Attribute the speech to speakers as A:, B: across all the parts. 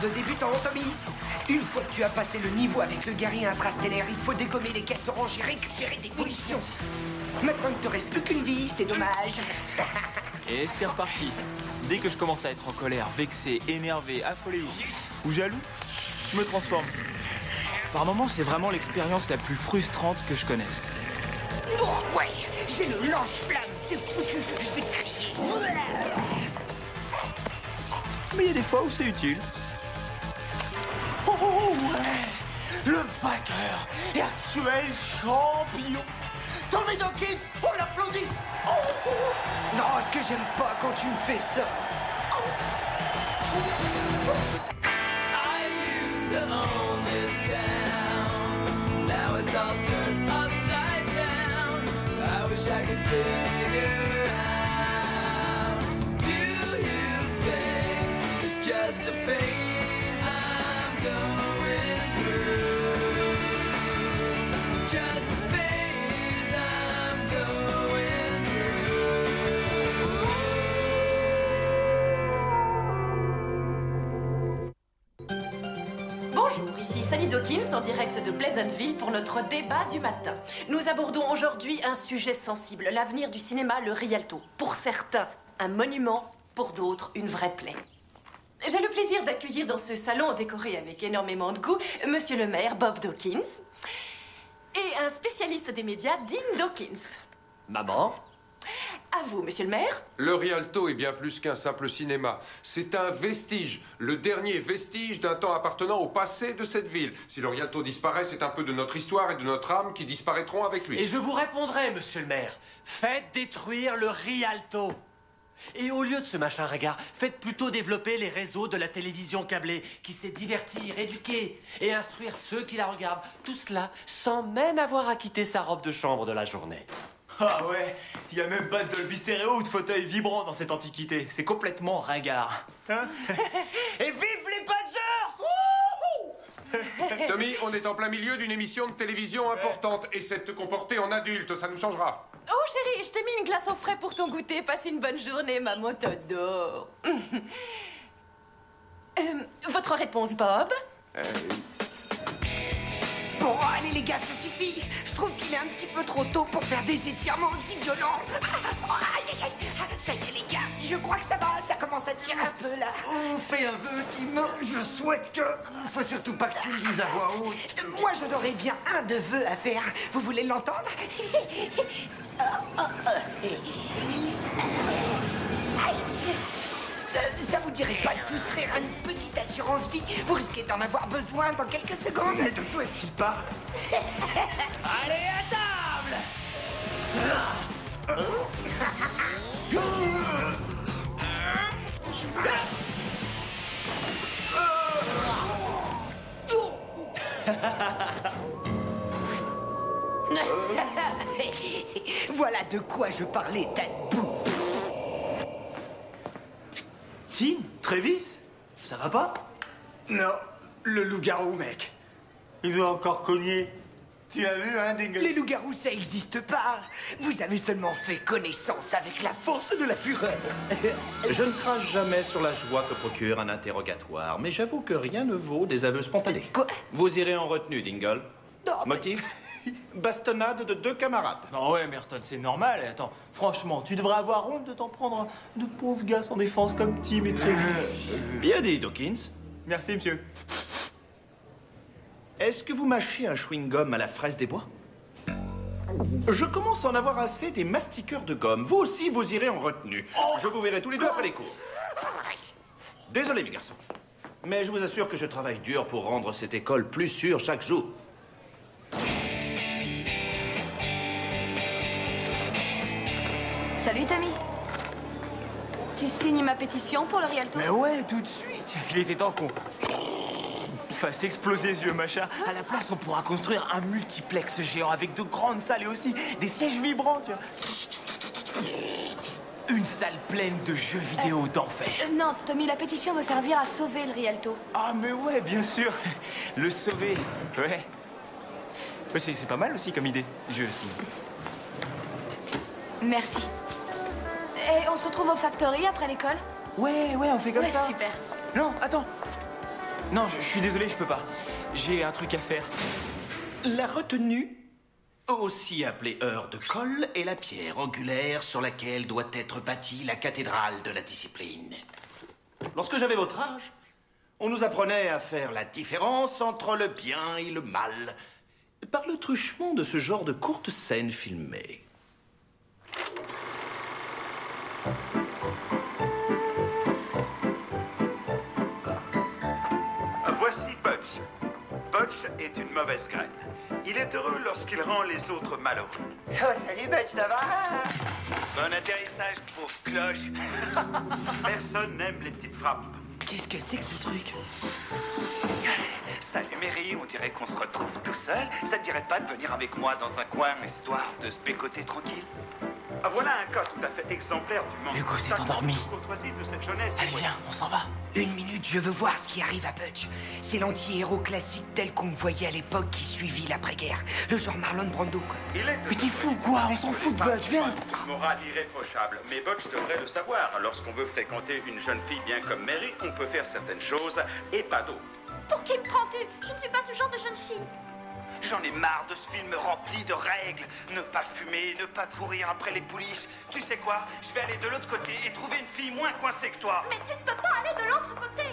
A: de débutant, Tommy. Une fois que tu as passé le niveau avec le guerrier intrastellaire, il faut dégommer les caisses oranges et récupérer des munitions. Maintenant, il te reste plus qu'une vie, c'est dommage.
B: Et c'est reparti. Dès que je commence à être en colère, vexé, énervé, affolé ou jaloux, je me transforme. Par moments, c'est vraiment l'expérience la plus frustrante que je connaisse.
A: Oh, ouais, j'ai le lance-flamme, t'es foutu, je vais te crier.
B: Mais il y a des fois où c'est utile.
C: Oh, ouais! Le vainqueur et actuel champion, Tommy Dawkins, on l'applaudit!
A: Non, ce que j'aime pas quand tu me fais ça.
D: I used to own this town. Now it's all turned upside down. I wish I could figure out. Do you think it's just a phase I'm going through? Just a phase I'm going through.
E: Bonjour, ici Sally Dawkins en direct de Pleasantville pour notre débat du matin. Nous abordons aujourd'hui un sujet sensible, l'avenir du cinéma, le Rialto. Pour certains, un monument, pour d'autres, une vraie plaie. J'ai le plaisir d'accueillir dans ce salon décoré avec énormément de goût Monsieur le maire Bob Dawkins et un spécialiste des médias, Dean Dawkins.
C: Maman?
E: À vous, Monsieur le maire.
F: Le Rialto est bien plus qu'un simple cinéma. C'est un vestige, le dernier vestige d'un temps appartenant au passé de cette ville. Si le Rialto disparaît, c'est un peu de notre histoire et de notre âme qui disparaîtront avec lui.
C: Et je vous répondrai, monsieur le maire. Faites détruire le Rialto. Et au lieu de ce machin ringard, faites plutôt développer les réseaux de la télévision câblée qui sait divertir, éduquer et instruire ceux qui la regardent. Tout cela sans même avoir à quitter sa robe de chambre de la journée.
B: Ah ouais, il y a même pas de Dolby Stéréo ou de fauteuil vibrant dans cette antiquité. C'est complètement ringard. Hein?
C: Et vive les Badgers!
F: Tommy, on est en plein milieu d'une émission de télévision importante. Essaie de te comporter en adulte, ça nous changera.
E: Oh chérie, je t'ai mis une glace au frais pour ton goûter. Passe une bonne journée, maman t'adore. Votre réponse, Bob?
A: Bon, allez les gars, ça suffit. Je trouve qu'il est un petit peu trop tôt pour faire des étirements aussi violents. Aïe, aïe, aïe. Ça y est les gars, je crois que ça va, ça commence à tirer un peu là.
G: On fait un vœu, Tim. Je souhaite que... Faut surtout pas que tu le dises à voix haute.
A: Moi, j'en aurais bien un de vœux à faire. Vous voulez l'entendre? Ça vous dirait pas de souscrire à une petite assurance vie? Vous risquez d'en avoir besoin dans quelques secondes.
G: Mais de quoi est-ce qu'il parle?
C: Allez à table!
A: Voilà de quoi je parlais, tas de boue.
B: Tim, Travis, ça va pas?
G: Non, le loup-garou, mec. Ils ont encore cogné. Tu l'as vu, hein, Dingle?
A: Les loups-garous, ça existe pas. Vous avez seulement fait connaissance avec la force de la fureur.
H: Je ne crache jamais sur la joie que procure un interrogatoire, mais j'avoue que rien ne vaut des aveux spontanés.
A: Quoi?
H: Vous irez en retenue, Dingle.
A: Non, mais-
H: Motif? Bastonnade de 2 camarades.
B: Non ouais, Merton, c'est normal. Attends, franchement, tu devrais avoir honte de t'en prendre de pauvres gars sans défense comme Tim et Travis.
H: Bien dit, Dawkins.
B: Merci, monsieur.
H: Est-ce que vous mâchez un chewing-gum à la fraise des bois? Je commence à en avoir assez des mastiqueurs de gomme. Vous aussi, vous irez en retenue. Je vous verrai tous les deux après les cours. Désolé, mes garçons. Mais je vous assure que je travaille dur pour rendre cette école plus sûre chaque jour.
I: Salut, Tammy. Tu signes ma pétition pour le Rialto?
B: Mais ouais, tout de suite. Il était temps qu'on fasse exploser ce vieux machin. À la place, on pourra construire un multiplex géant avec de grandes salles et aussi des sièges vibrants, tu vois. Une salle pleine de jeux vidéo d'enfer.
I: Non, Tommy, la pétition doit servir à sauver le Rialto.
B: Ah, mais ouais, bien sûr. Le sauver, ouais. Mais c'est pas mal aussi comme idée. Je signe.
I: Merci. Et on se retrouve au Factory après l'école?
B: Ouais, on fait comme
I: Ouais,
B: ça.
I: super.
B: Non, attends. Non, je suis désolé, je peux pas. J'ai un truc à faire.
H: La retenue, aussi appelée heure de colle, est la pierre angulaire sur laquelle doit être bâtie la cathédrale de la discipline. Lorsque j'avais votre âge, on nous apprenait à faire la différence entre le bien et le mal par le truchement de ce genre de courtes scènes filmées.
J: Voici Butch. Butch est une mauvaise graine. Il est heureux lorsqu'il rend les autres malheureux.
A: Oh, salut Butch, ça va?
J: Bon atterrissage, pauvre cloche. Personne n'aime les petites frappes.
B: Qu'est-ce que c'est que ce truc?
J: Salut Mary, on dirait qu'on se retrouve tout seul. Ça te dirait pas de venir avec moi dans un coin, histoire de se bécoter tranquille? Ah, voilà un cas tout à fait exemplaire du monde.
B: Hugo s'est endormi.
J: De cette jeunesse.
B: Allez, viens, on s'en va.
A: Une minute, je veux voir ce qui arrive à Butch. C'est l'anti-héros classique tel qu'on me voyait à l'époque qui suivit l'après-guerre. Le genre Marlon Brando, quoi.
B: Mais t'es fou, quoi? On s'en fout de Butch, viens.
J: Morale irréprochable. Mais Butch devrait le savoir. Lorsqu'on veut fréquenter une jeune fille bien comme Mary, on peut faire certaines choses et pas d'autres.
K: Pour qui me prends-tu? Je ne suis pas ce genre de jeune fille.
J: J'en ai marre de ce film rempli de règles. Ne pas fumer, ne pas courir après les pouliches. Tu sais quoi? Je vais aller de l'autre côté et trouver une fille moins coincée que toi.
K: Mais tu ne peux pas aller de l'autre côté.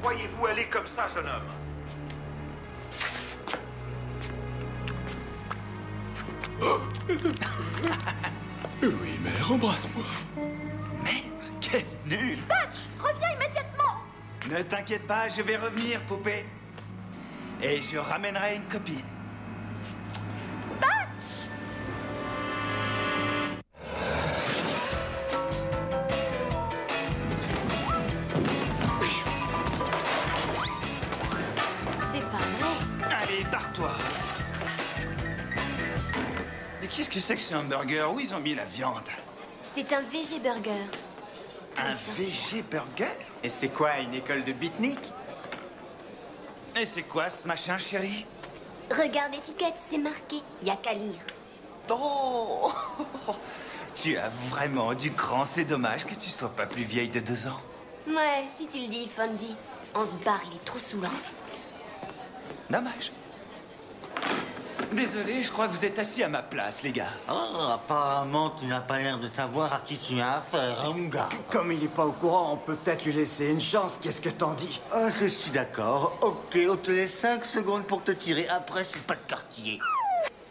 J: Croyez-vous aller comme ça, jeune homme?
H: Oui, mère, embrasse-moi.
B: Mais quel nul!
K: Butch, reviens immédiatement!
B: Ne t'inquiète pas, je vais revenir, poupée. Et je ramènerai une copine. Qu'est-ce que c'est que ce hamburger? Où ils ont mis la viande?
L: C'est un VG burger.
B: Un VG burger?
G: Et c'est quoi, une école de beatnik?
B: Et c'est quoi ce machin, chérie?
L: Regarde l'étiquette, c'est marqué. Y a qu'à lire.
B: Oh! Tu as vraiment du cran, c'est dommage que tu sois pas plus vieille de 2 ans.
L: Ouais, si tu le dis, Fonzie. On se barre, il est trop saoulant.
B: Dommage. Désolé, je crois que vous êtes assis à ma place, les gars.
M: Oh, apparemment, tu n'as pas l'air de savoir à qui tu as affaire, hein, mon gars.
G: Comme il n'est pas au courant, on peut peut-être lui laisser une chance. Qu'est-ce que t'en dis?
M: Ah, je suis d'accord. Ok, on te laisse 5 secondes pour te tirer. Après, c'est pas de quartier.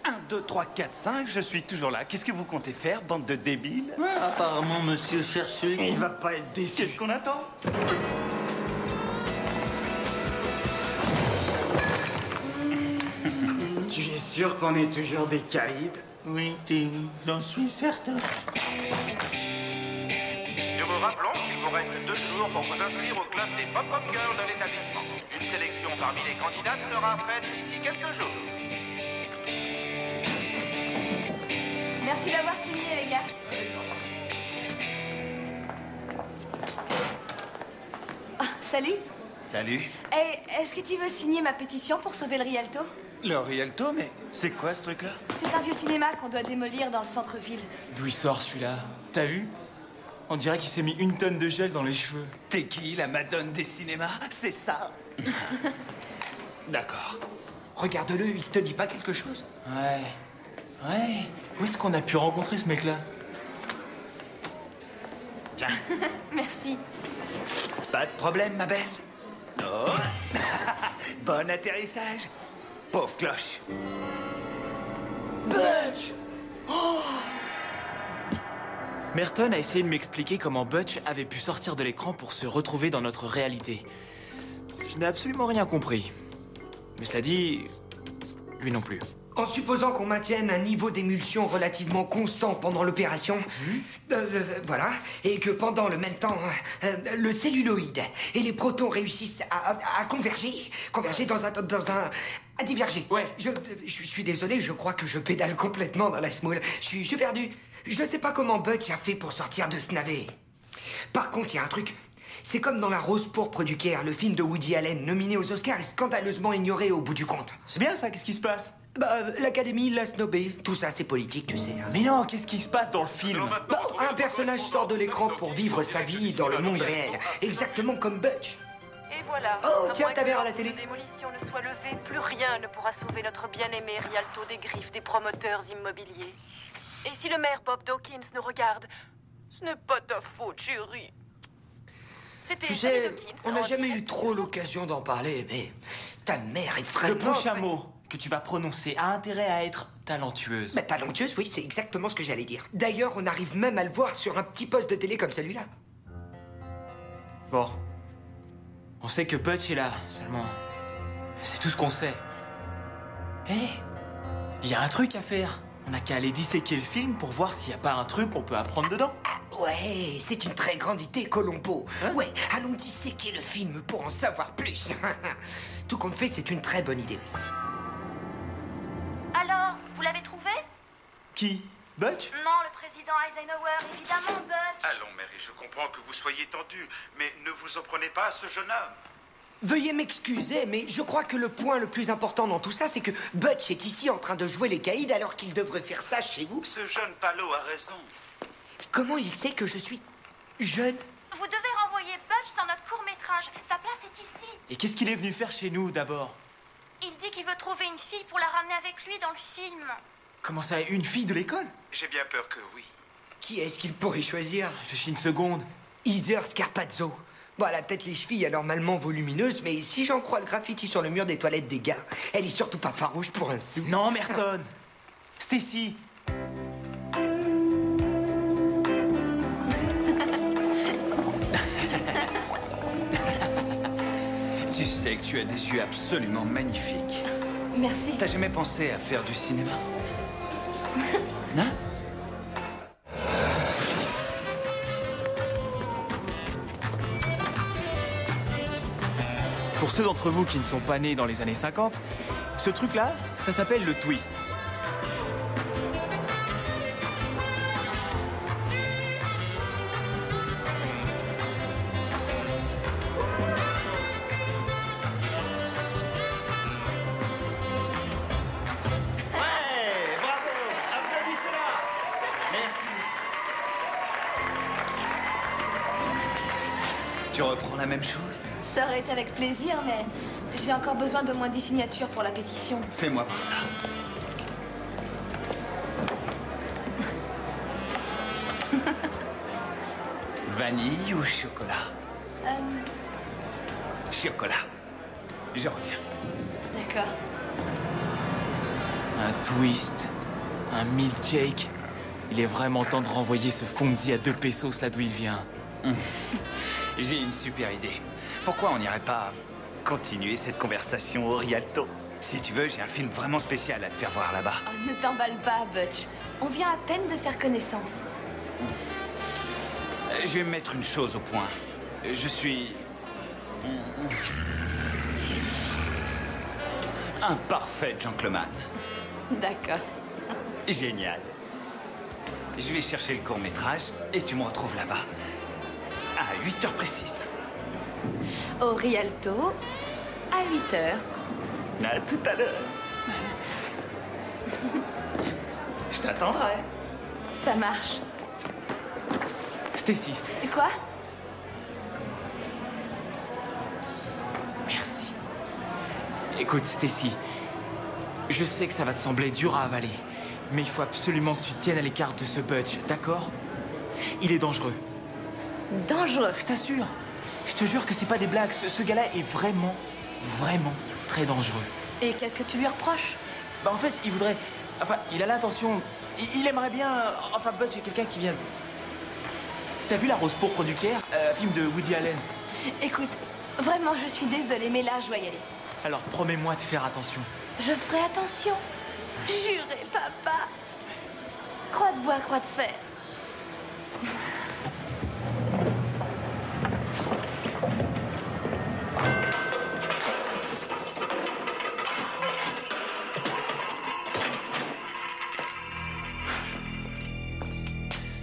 B: 1, 2, 3, 4, 5, je suis toujours là. Qu'est-ce que vous comptez faire, bande de débiles?
M: Apparemment, monsieur cherche...
G: Il va pas être déçu.
B: Qu'est-ce qu'on attend?
G: Tu es sûr qu'on est toujours des caïds?
M: Oui, Tim, j'en suis certain.
J: Nous vous rappelons qu'il vous reste 2 jours pour vous inscrire au club des Pop-Up Girls de l'établissement. Une sélection parmi les candidates sera faite d'ici quelques jours.
I: Merci d'avoir signé, les gars. Ah, salut.
B: Salut.
I: Hey, est-ce que tu veux signer ma pétition pour sauver le Rialto?
B: Le Rialto, mais c'est quoi ce truc-là?
I: C'est un vieux cinéma qu'on doit démolir dans le centre-ville.
B: D'où il sort celui-là? T'as vu? On dirait qu'il s'est mis 1 tonne de gel dans les cheveux. T'es qui, la madone des cinémas? C'est ça? D'accord.
A: Regarde-le, il te dit pas quelque chose?
B: Ouais. Ouais. Où est-ce qu'on a pu rencontrer ce mec-là? Tiens.
I: Merci.
B: Pas de problème, ma belle. Oh. Bon atterrissage. Pauvre cloche.
A: Butch!
B: Oh! Merton a essayé de m'expliquer comment Butch avait pu sortir de l'écran pour se retrouver dans notre réalité. Je n'ai absolument rien compris. Mais cela dit, lui non plus.
A: En supposant qu'on maintienne un niveau d'émulsion relativement constant pendant l'opération, voilà, et que pendant le même temps, le celluloïde et les protons réussissent à converger à diverger.
B: Ouais.
A: Je suis désolé, je crois que je pédale complètement dans la semoule. Je suis perdu. Je sais pas comment Butch a fait pour sortir de ce navet. Par contre, il y a un truc. C'est comme dans La Rose pourpre du Caire, le film de Woody Allen, nominé aux Oscars et scandaleusement ignoré au bout du compte.
B: C'est bien ça, qu'est-ce qui se passe?
A: Bah, l'Académie l'a snobé. Tout ça, c'est politique, tu sais.
B: Mais non, qu'est-ce qui se passe dans le film?
A: Bon, un personnage sort de l'écran pour vivre sa vie dans le monde réel. Exactement comme Butch.
E: Et voilà.
A: Oh,
E: À
A: tiens,
E: moins
A: ta
E: que
A: mère à la
E: l'ordre
A: télé.
E: de démolition ne soit levé, plus rien ne pourra sauver notre bien-aimé Rialto des griffes des promoteurs immobiliers. Et si le maire Bob Dawkins nous regarde, ce n'est pas ta faute, chérie. C'était
A: Tu
E: Sally
A: sais,
E: Dawkins
A: on n'a
E: en
A: jamais
E: direct.
A: eu trop l'occasion d'en parler, mais ta mère est vraiment...
B: Le prochain mot que tu vas prononcer a intérêt à être talentueuse.
A: Bah, talentueuse, oui, c'est exactement ce que j'allais dire. D'ailleurs, on arrive même à le voir sur un petit poste de télé comme celui-là.
B: Bon. On sait que Butch est là, seulement... C'est tout ce qu'on sait. Hé, il y a un truc à faire. On n'a qu'à aller disséquer le film pour voir s'il n'y a pas un truc qu'on peut apprendre dedans.
A: Ouais, c'est une très grande idée, Colombo. Ouais, allons disséquer le film pour en savoir plus. Tout compte fait, c'est une très bonne idée.
K: Alors, vous l'avez trouvé?
B: Qui? Butch?
K: Non, le président Eisenhower, évidemment, Butch.
J: Allons, Mary, je comprends que vous soyez tendue, mais ne vous en prenez pas à ce jeune homme.
A: Veuillez m'excuser, mais je crois que le point le plus important dans tout ça, c'est que Butch est ici en train de jouer les caïds alors qu'il devrait faire ça chez vous.
J: Ce jeune Palo a raison.
A: Comment il sait que je suis jeune?
K: Vous devez renvoyer Butch dans notre court-métrage. Sa place est ici.
B: Et qu'est-ce qu'il est venu faire chez nous, d'abord?
K: Il dit qu'il veut trouver une fille pour la ramener avec lui dans le film.
B: Comment ça, une fille de l'école?
J: J'ai bien peur que oui.
A: Qui est-ce qu'il pourrait choisir?
B: Réfléchis une seconde.
A: Heather Scarpazzo. Bon, elle a peut-être les chevilles anormalement volumineuses, mais si j'en crois le graffiti sur le mur des toilettes des gars, elle est surtout pas farouche pour un sou.
B: Non, Merton. Stacy.
N: Tu sais que tu as des yeux absolument magnifiques.
I: Merci.
N: T'as jamais pensé à faire du cinéma? Hein?
B: Pour ceux d'entre vous qui ne sont pas nés dans les années 50, ce truc-là, ça s'appelle le twist. Ouais, bravo, applaudissez-la. Merci.
N: Tu reprends la même chose?
I: Ça aurait été avec plaisir, mais j'ai encore besoin de moins 10 signatures pour la pétition.
N: Fais-moi voir ça. Vanille ou chocolat? Chocolat. Je reviens.
I: D'accord.
B: Un twist, un milkshake. Il est vraiment temps de renvoyer ce Fonzie à 2 pesos là d'où il vient.
N: J'ai une super idée. Pourquoi on n'irait pas continuer cette conversation au Rialto? Si tu veux, j'ai un film vraiment spécial à te faire voir là-bas.
I: Oh, ne t'emballe pas, Butch. On vient à peine de faire connaissance.
N: Je vais mettre une chose au point. Je suis... un parfait gentleman.
I: D'accord.
N: Génial. Je vais chercher le court-métrage et tu me retrouves là-bas. À 8 heures précises.
I: Au Rialto, à 8 heures.
N: À tout à l'heure. Je t'attendrai.
I: Ça marche.
B: Stacy.
I: Quoi?
B: Merci. Écoute, Stacy, je sais que ça va te sembler dur à avaler, mais il faut absolument que tu te tiennes à l'écart de ce Butch, d'accord? Il est dangereux.
I: Dangereux?
B: Je t'assure. Je te jure que c'est pas des blagues. Ce gars-là est vraiment, vraiment très dangereux.
I: Et qu'est-ce que tu lui reproches?
B: Bah en fait, il voudrait... Enfin, il a l'intention... Il aimerait bien... Enfin, Butch est quelqu'un qui vient... T'as vu La Rose pourpre du Caire? Un film de Woody Allen.
I: Écoute, vraiment, je suis désolée, mais là, je dois y aller.
B: Alors, promets-moi de faire attention.
I: Je ferai attention. Juré, papa. Croix de bois, croix de fer.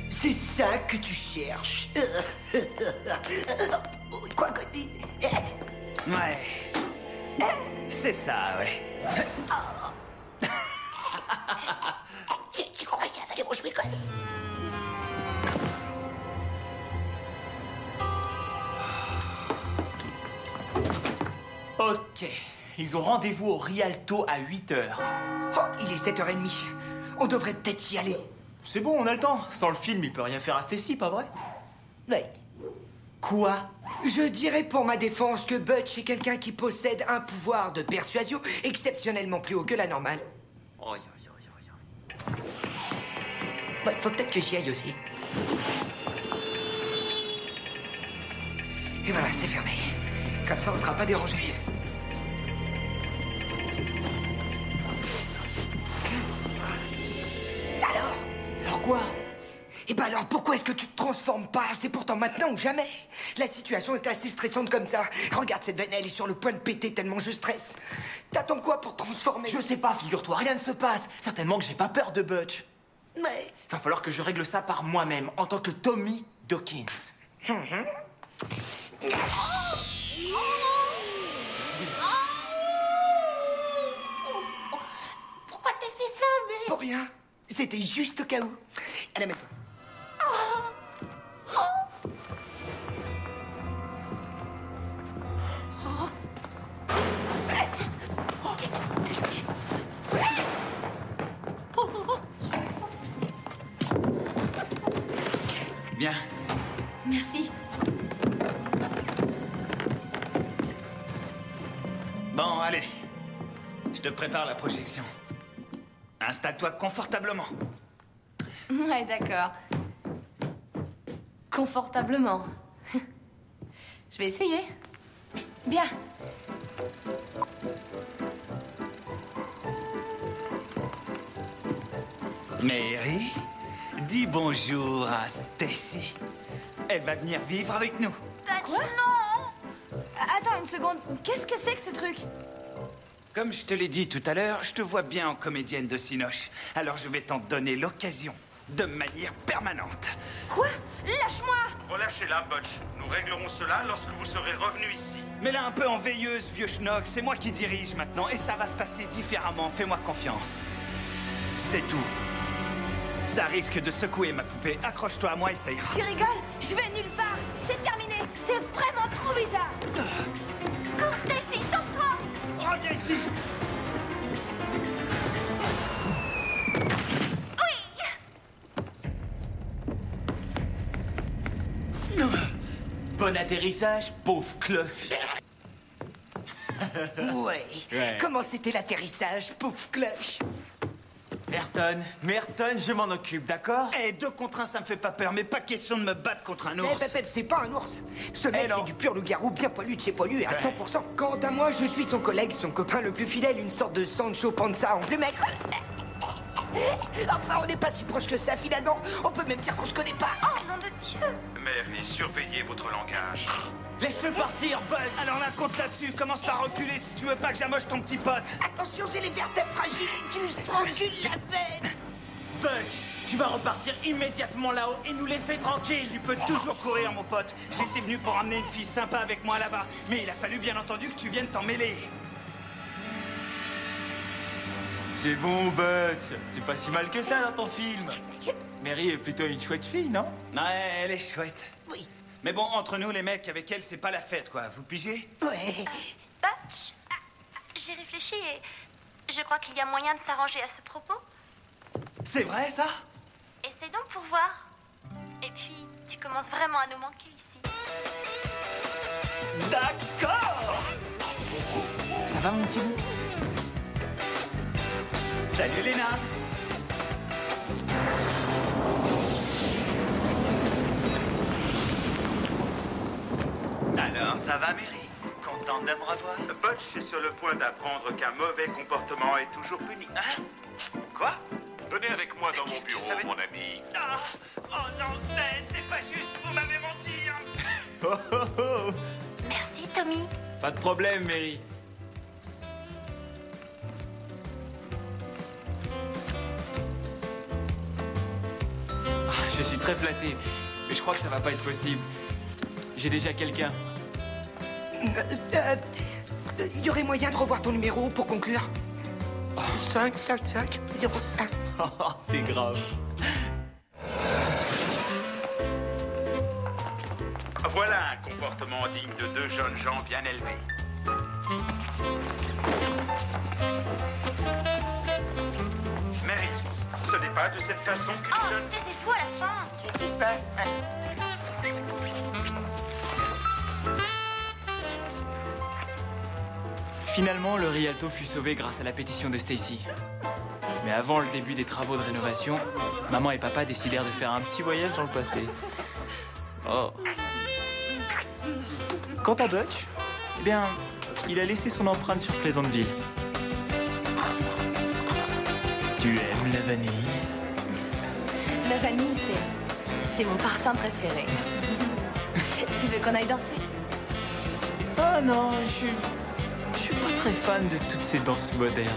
A: C'est ça que tu cherches. Quoi que tu...
N: Ouais. C'est ça, ouais.
A: Tu crois qu'il fallait que je m'éconne?
B: Ok. Ils ont rendez-vous au Rialto à 8h.
A: Oh, il est 7h30. On devrait peut-être y aller.
B: C'est bon, on a le temps. Sans le film, il peut rien faire à Stacy, pas vrai?
A: Oui.
B: Quoi?
A: Je dirais pour ma défense que Butch est quelqu'un qui possède un pouvoir de persuasion exceptionnellement plus haut que la normale. Ouais, faut peut-être que j'y aille aussi. Et voilà, c'est fermé. Comme ça, on sera pas dérangé. Alors quoi? Eh ben alors, pourquoi est-ce que tu te transformes pas? C'est pourtant maintenant ou jamais. La situation est assez stressante comme ça. Regarde, cette veine, elle est sur le point de péter tellement je stresse. T'attends quoi pour te transformer?
B: Je sais pas, figure-toi, rien ne se passe. Certainement que j'ai pas peur de Butch.
A: Mais...
B: Va falloir que je règle ça par moi-même, en tant que Tommy Dawkins.
A: Pourquoi t'as fait ça, mais... Pour rien. C'était juste au cas où. Allez, mets-toi.
N: Bien.
I: Merci.
N: Bon, allez. Je te prépare la projection. Installe-toi confortablement.
I: Ouais, d'accord. Confortablement. Je vais essayer. Bien.
N: Mary, dis bonjour à Stacy. Elle va venir vivre avec nous.
I: Quoi? Non. Attends une seconde. Qu'est-ce que c'est que ce truc?
N: Comme je te l'ai dit tout à l'heure, je te vois bien en comédienne de Cinoche. Alors je vais t'en donner l'occasion, de manière permanente.
I: Quoi? Lâche-moi!
J: Relâchez-la, Butch. Nous réglerons cela lorsque vous serez revenu ici.
N: Mets-la un peu en veilleuse, vieux schnock. C'est moi qui dirige maintenant et ça va se passer différemment. Fais-moi confiance. C'est tout. Ça risque de secouer ma poupée. Accroche-toi à moi et ça ira.
I: Tu rigoles? Je vais nulle part. C'est terminé. T'es vraiment trop bizarre.
K: Cours, Stacy, sauve-toi!
N: Reviens ici.
B: Bon atterrissage, pauvre cloche.
A: Ouais. Comment c'était l'atterrissage, pauvre cloche?
B: Merton, je m'en occupe, d'accord?
N: Eh, 2 contre 1, ça me fait pas peur, mais pas question de me battre contre un ours.
A: Eh, Pep, c'est pas un ours. Ce mec, c'est du pur loup-garou, bien poilu de chez poilu, à 100%. Quant à moi, je suis son collègue, son copain le plus fidèle, une sorte de Sancho Panza en plus maigre. Enfin, on n'est pas si proche que ça, finalement. On peut même dire qu'on se connaît pas.
K: Oh, nom de Dieu!
J: Mary, surveillez votre langage.
B: Laisse-le partir, Bud.
N: Alors là, compte là-dessus. Commence par reculer si tu veux pas que j'amoche ton petit pote.
A: Attention, j'ai les vertèbres fragiles et tu me strangules la veine.
B: Bud, tu vas repartir immédiatement là-haut et nous les fais tranquilles.
N: Tu peux toujours courir, mon pote. J'étais venu pour emmener une fille sympa avec moi là-bas. Mais il a fallu bien entendu que tu viennes t'en mêler.
B: C'est bon, Bud. T'es pas si mal que ça dans ton film. Mary est plutôt une chouette fille, non?
N: Ouais, elle est chouette.
A: Oui.
N: Mais bon, entre nous, les mecs, avec elle, c'est pas la fête, quoi. Vous pigez?
A: Ouais.
K: Butch, j'ai réfléchi et je crois qu'il y a moyen de s'arranger à ce propos.
N: C'est vrai, ça?
K: Essaie donc pour voir. Et puis, tu commences vraiment à nous manquer ici.
N: D'accord!
B: Ça va, mon petit bout?
N: Salut, les nazes! Alors, ça va, Mary? Content
J: contente de me revoir. Butch est sur le point d'apprendre qu'un mauvais comportement est toujours puni. Hein? Quoi?
O: Venez avec moi dans mon bureau, mon ami.
J: Ah, oh non, c'est pas juste, vous m'avez menti. Hein.
B: Oh, oh, oh.
K: Merci, Tommy.
B: Pas de problème, Mary. Je suis très flatté, mais je crois que ça va pas être possible. J'ai déjà quelqu'un.
A: Il y aurait moyen de revoir ton numéro pour conclure. 5, 5, 5, 0, 1.
B: Oh, t'es grave.
J: Voilà un comportement digne de deux jeunes gens bien élevés. Mary, ce n'est pas de cette façon qu'une jeune...
K: C'était fou à la fin.
J: Qu'est-ce qui se passe?
B: Finalement, le Rialto fut sauvé grâce à la pétition de Stacy. Mais avant le début des travaux de rénovation, maman et papa décidèrent de faire un petit voyage dans le passé. Oh. Quant à Butch, eh bien, il a laissé son empreinte sur Pleasantville. Tu aimes la vanille?
I: La vanille, c'est mon parfum préféré. Tu veux qu'on aille danser?
B: Ah non, je suis pas très fan de toutes ces danses modernes.